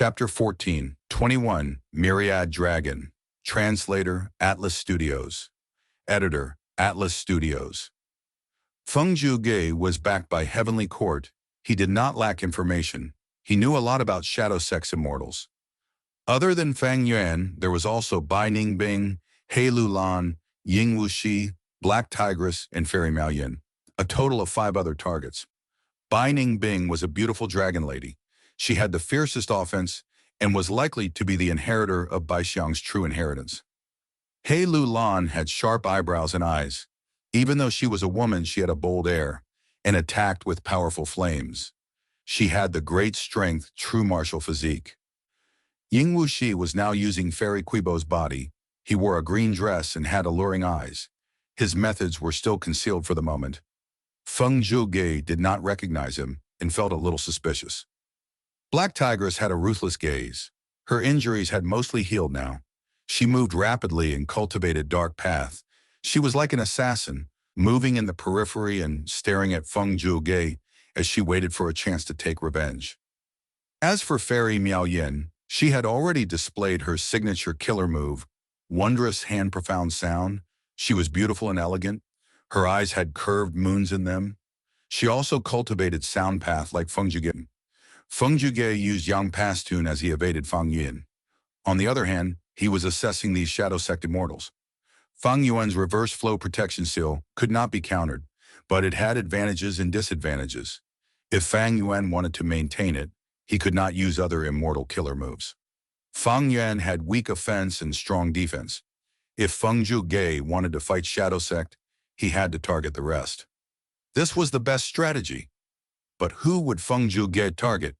Chapter 14, 21, Myriad Dragon. Translator, Atlas Studios. Editor, Atlas Studios. Funju Gay was backed by Heavenly Court. He did not lack information. He knew a lot about shadow sex immortals. Other than Fang Yuan, there was also Bai Ningbing, He Lulan, Ying Wuxi, Black Tigress, and Fairy Miaoyan, a total of 5 other targets. Bai Ningbing was a beautiful dragon lady. She had the fiercest offense and was likely to be the inheritor of Bai Xiang's true inheritance. He Lulan had sharp eyebrows and eyes. Even though she was a woman, she had a bold air and attacked with powerful flames. She had the great strength, true martial physique. Ying Wuxi was now using Fairy Quibo's body. He wore a green dress and had alluring eyes. His methods were still concealed for the moment. Funju Gay did not recognize him and felt a little suspicious. Black Tigress had a ruthless gaze. Her injuries had mostly healed now. She moved rapidly and cultivated dark path. She was like an assassin, moving in the periphery and staring at Funju Gay as she waited for a chance to take revenge. As for Fairy Miaoyan, she had already displayed her signature killer move, wondrous hand-profound sound. She was beautiful and elegant. Her eyes had curved moons in them. She also cultivated sound path like Funju Gay. Funju Gay used Yang Pastun as he evaded Fang Yuan. On the other hand, he was assessing these shadow sect immortals. Fang Yuan's reverse flow protection seal could not be countered, but it had advantages and disadvantages. If Fang Yuan wanted to maintain it, he could not use other immortal killer moves. Fang Yuan had weak offense and strong defense. If Funju Gay wanted to fight shadow sect, he had to target the rest. This was the best strategy. But who would Funju Gay target?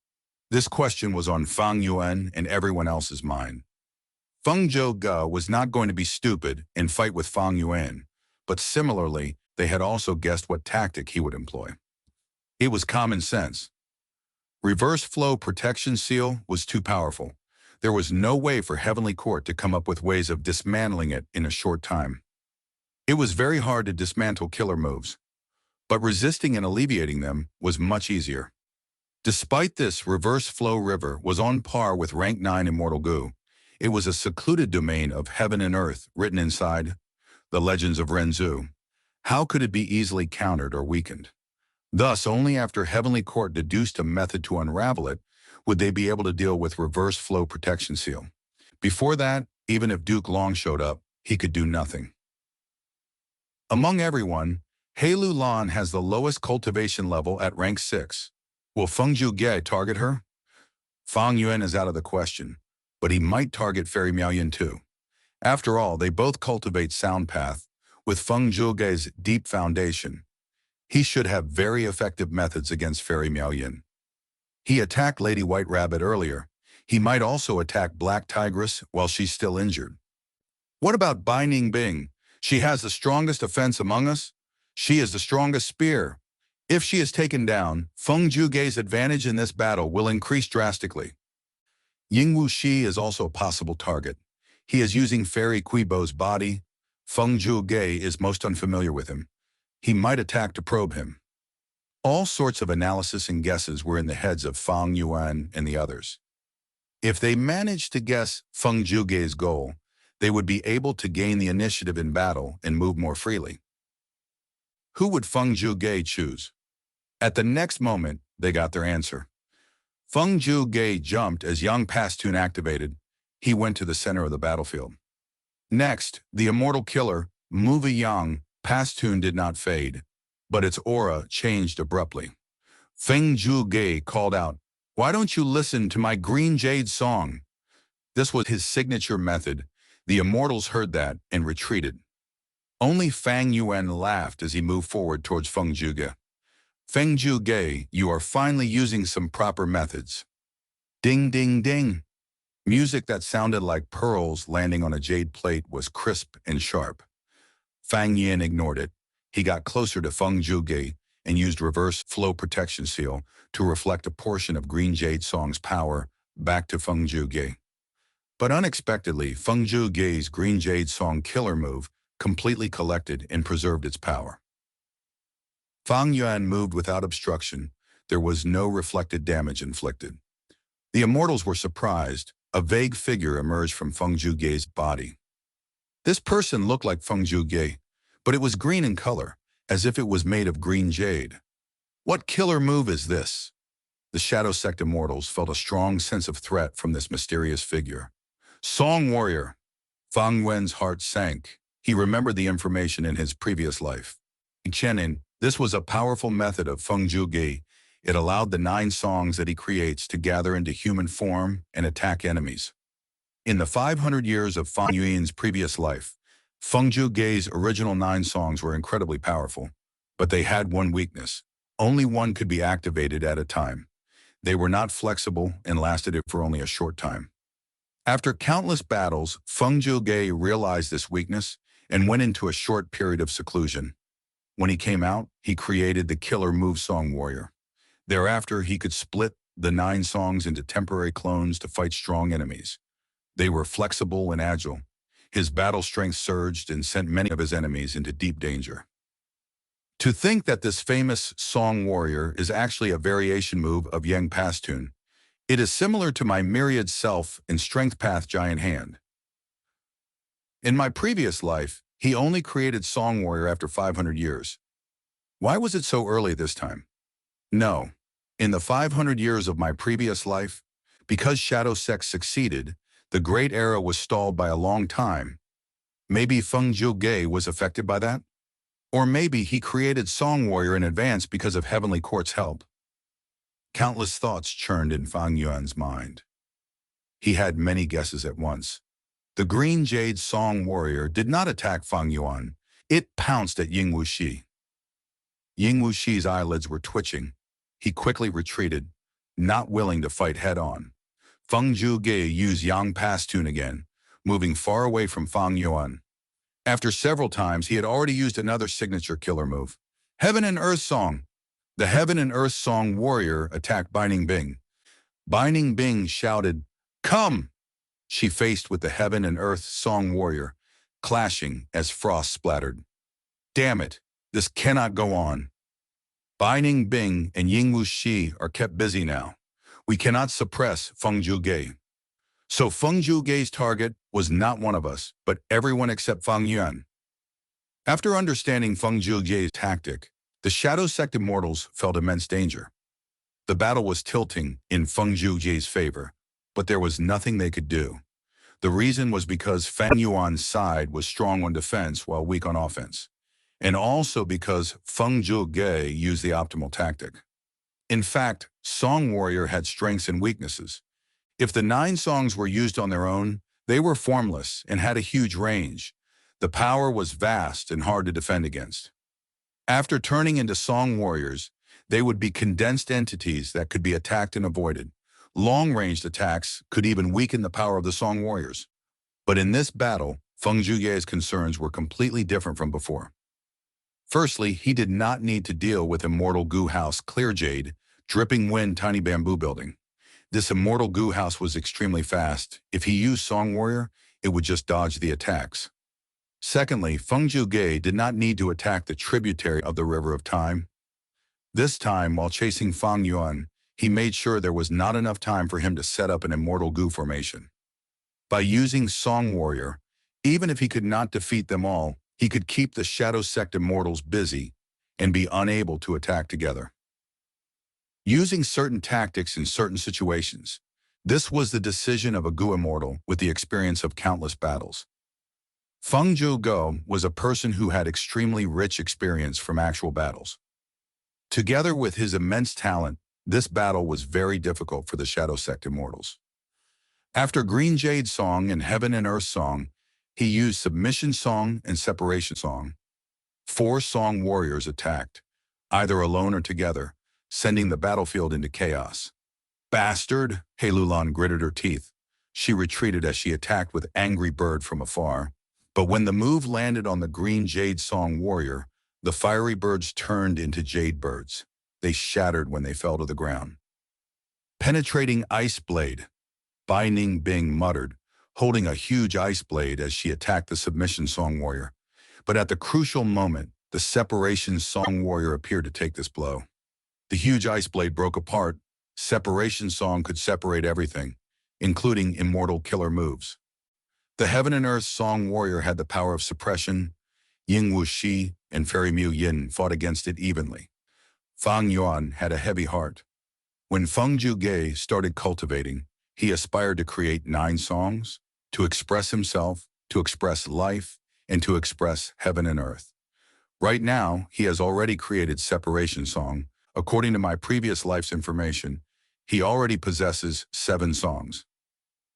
This question was on Fang Yuan and everyone else's mind. Funju Gay was not going to be stupid and fight with Fang Yuan, but similarly, they had also guessed what tactic he would employ. It was common sense. Reverse flow protection seal was too powerful. There was no way for Heavenly Court to come up with ways of dismantling it in a short time. It was very hard to dismantle killer moves, but resisting and alleviating them was much easier. Despite this, Reverse Flow River was on par with Rank 9 Immortal Goo. It was a secluded domain of heaven and earth written inside the legends of Renzu. How could it be easily countered or weakened? Thus, only after Heavenly Court deduced a method to unravel it would they be able to deal with Reverse Flow Protection Seal. Before that, even if Duke Long showed up, he could do nothing. Among everyone, He Lulan has the lowest cultivation level at rank 6. Will Funju Gay target her? Fang Yuan is out of the question, but he might target Fairy Miaoyan too. After all, they both cultivate sound path. With Funju Gay's deep foundation, he should have very effective methods against Fairy Miaoyan. He attacked Lady White Rabbit earlier. He might also attack Black Tigress while she's still injured. What about Bai Ningbing? She has the strongest offense among us. She is the strongest spear. If she is taken down, Funju Gay's advantage in this battle will increase drastically. Ying Wuxi is also a possible target. He is using Fairy Quibo's body. Funju Gay is most unfamiliar with him. He might attack to probe him. All sorts of analysis and guesses were in the heads of Fang Yuan and the others. If they managed to guess Funju Gay's goal, they would be able to gain the initiative in battle and move more freely. Who would Funju Gay choose? At the next moment, they got their answer. Funju Gay jumped as Yang Pastun activated. He went to the center of the battlefield. Next, the immortal killer, Muvi Yang Pastun did not fade, but its aura changed abruptly. Funju Gay called out, "Why don't you listen to my Green Jade song?" This was his signature method. The immortals heard that and retreated. Only Fang Yuan laughed as he moved forward towards Funju Gay. "Funju Gay, you are finally using some proper methods." Ding, ding, ding. Music that sounded like pearls landing on a jade plate was crisp and sharp. Fang Yuan ignored it. He got closer to Funju Gay and used Reverse Flow Protection Seal to reflect a portion of Green Jade Song's power back to Funju Gay. But unexpectedly, Funju Gay's Green Jade Song killer move completely collected and preserved its power. Fang Yuan moved without obstruction. There was no reflected damage inflicted. The immortals were surprised. A vague figure emerged from Funju Gay's body. This person looked like Funju Gay, but it was green in color, as if it was made of green jade. What killer move is this? The Shadow Sect immortals felt a strong sense of threat from this mysterious figure. Song Warrior. Fang Yuan's heart sank. He remembered the information in his previous life. In Chenin, this was a powerful method of Funju Gay. It allowed the 9 songs that he creates to gather into human form and attack enemies. In the 500 years of Fang Yuan's previous life, Funju Gay's original 9 songs were incredibly powerful, but they had one weakness. Only one could be activated at a time. They were not flexible and lasted for only a short time. After countless battles, Funju Gay realized this weakness and went into a short period of seclusion. When he came out, he created the killer move Song Warrior. Thereafter, he could split the 9 songs into temporary clones to fight strong enemies. They were flexible and agile. His battle strength surged and sent many of his enemies into deep danger. To think that this famous Song Warrior is actually a variation move of Yang Pastun. It is similar to my Myriad Self in Strength Path Giant Hand. In my previous life, he only created Song Warrior after 500 years. Why was it so early this time? No. In the 500 years of my previous life, because Shadow Sect succeeded, the Great Era was stalled by a long time. Maybe Funju Gay was affected by that? Or maybe he created Song Warrior in advance because of Heavenly Court's help. Countless thoughts churned in Fang Yuan's mind. He had many guesses at once. The Green Jade Song Warrior did not attack Fang Yuan. It pounced at Ying Wuxi. Ying Wuxi's eyelids were twitching. He quickly retreated, not willing to fight head-on. Funju Gay used Yang Pastun again, moving far away from Fang Yuan. After several times, he had already used another signature killer move. Heaven and Earth Song. The Heaven and Earth Song Warrior attacked Binding Bing. Binding Bing shouted, "Come!" She faced with the Heaven and Earth Song Warrior, clashing as frost splattered. Damn it, this cannot go on. Binding Bing and Ying Wuxi are kept busy now. We cannot suppress Funju Gay. So Funju Gay's target was not one of us, but everyone except Fang Yuan. After understanding Funju Gay's tactic, the Shadow Sect immortals felt immense danger. The battle was tilting in Funju Gay's favor, but there was nothing they could do. The reason was because Fang Yuan's side was strong on defense while weak on offense, and also because Funju Gay used the optimal tactic. In fact, Song Warrior had strengths and weaknesses. If the 9 songs were used on their own, they were formless and had a huge range. The power was vast and hard to defend against. After turning into Song Warriors, they would be condensed entities that could be attacked and avoided. Long-ranged attacks could even weaken the power of the Song Warriors. But in this battle, Funju Gay's concerns were completely different from before. Firstly, he did not need to deal with Immortal Goo House Clear Jade, Dripping Wind Tiny Bamboo Building. This Immortal Goo House was extremely fast. If he used Song Warrior, it would just dodge the attacks. Secondly, Funju Gay did not need to attack the tributary of the River of Time. This time, while chasing Fang Yuan, he made sure there was not enough time for him to set up an Immortal Goo formation. By using Song Warrior, even if he could not defeat them all, he could keep the Shadow Sect immortals busy and be unable to attack together. Using certain tactics in certain situations, this was the decision of a Goo immortal with the experience of countless battles. Funju Gay was a person who had extremely rich experience from actual battles. Together with his immense talent, this battle was very difficult for the Shadow Sect immortals. After Green Jade Song and Heaven and Earth Song, he used Submission Song and Separation Song. 4 Song Warriors attacked, either alone or together, sending the battlefield into chaos. Bastard! Heilulan gritted her teeth. She retreated as she attacked with Angry Bird from afar. But when the move landed on the Green Jade Song Warrior, the fiery birds turned into jade birds. They shattered when they fell to the ground. Penetrating Ice Blade. Binding Bing muttered, holding a huge ice blade as she attacked the Submission Song Warrior. But at the crucial moment, the Separation Song Warrior appeared to take this blow. The huge ice blade broke apart, Separation Song could separate everything, including immortal killer moves. The Heaven and Earth Song Warrior had the power of suppression. Ying Wu Shi and Fairy Mu Yin fought against it evenly. Fang Yuan had a heavy heart. When Funju Gay started cultivating, he aspired to create 9 songs, to express himself, to express life, and to express heaven and earth. Right now, he has already created Separation Song. According to my previous life's information, he already possesses 7 songs.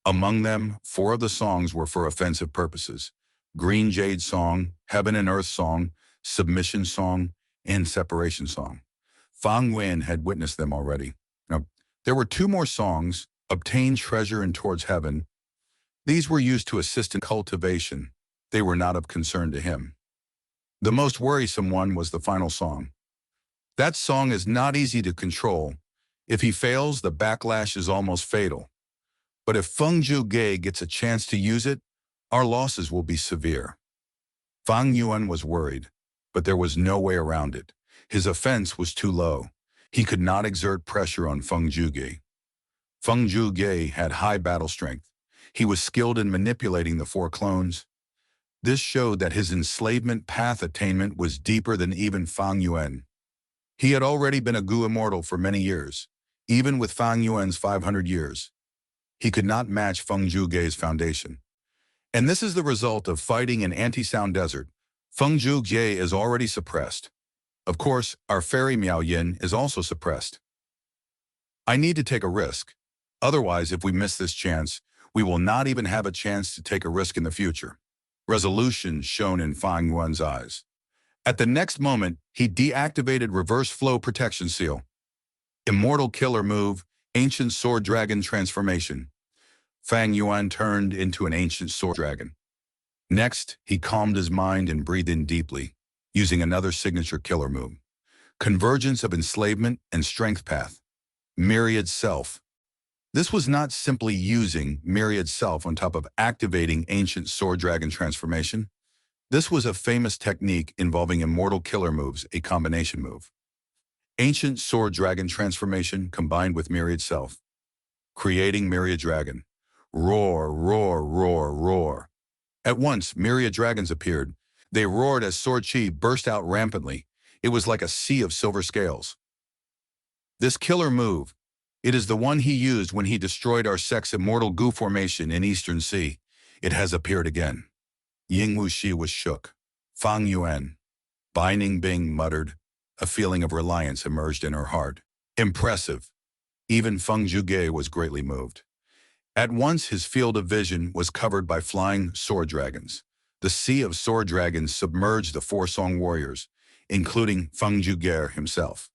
Among them, 4 of the songs were for offensive purposes: Green Jade Song, Heaven and Earth Song, Submission Song, and Separation Song. Fang Yuan had witnessed them already. Now, there were 2 more songs, Obtain Treasure and Towards Heaven. These were used to assist in cultivation. They were not of concern to him. The most worrisome one was the final song. That song is not easy to control. If he fails, the backlash is almost fatal. But if Funju Gay gets a chance to use it, our losses will be severe. Fang Yuan was worried, but there was no way around it. His offense was too low. He could not exert pressure on Funju Gay. Funju Gay had high battle strength. He was skilled in manipulating the 4 clones. This showed that his enslavement path attainment was deeper than even Fang Yuan. He had already been a Gu immortal for many years, even with Fang Yuan's 500 years. He could not match Funju Gay's foundation. And this is the result of fighting in anti-sound desert. Funju Gay is already suppressed. Of course, our fairy Miao Yin is also suppressed. I need to take a risk. Otherwise, if we miss this chance, we will not even have a chance to take a risk in the future. Resolution shone in Fang Yuan's eyes. At the next moment, he deactivated Reverse Flow Protection Seal. Immortal Killer Move, Ancient Sword Dragon Transformation. Fang Yuan turned into an ancient sword dragon. Next, he calmed his mind and breathed in deeply, using another signature killer move. Convergence of Enslavement and Strength Path. Myriad Self. This was not simply using Myriad Self on top of activating Ancient Sword Dragon Transformation. This was a famous technique involving immortal killer moves, a combination move. Ancient Sword Dragon Transformation combined with Myriad Self. Creating Myriad Dragon. Roar, roar, roar, roar. At once, myriad dragons appeared. They roared as sword chi burst out rampantly. It was like a sea of silver scales. This killer move, it is the one he used when he destroyed our sect's immortal Gu formation in Eastern Sea. It has appeared again. Ying Wu Shi was shook. Fang Yuan. Binding Bing muttered. A feeling of reliance emerged in her heart. Impressive. Even Funju Gay was greatly moved. At once his field of vision was covered by flying sword dragons. The sea of sword dragons submerged the 4 song warriors, including Funju Gay himself.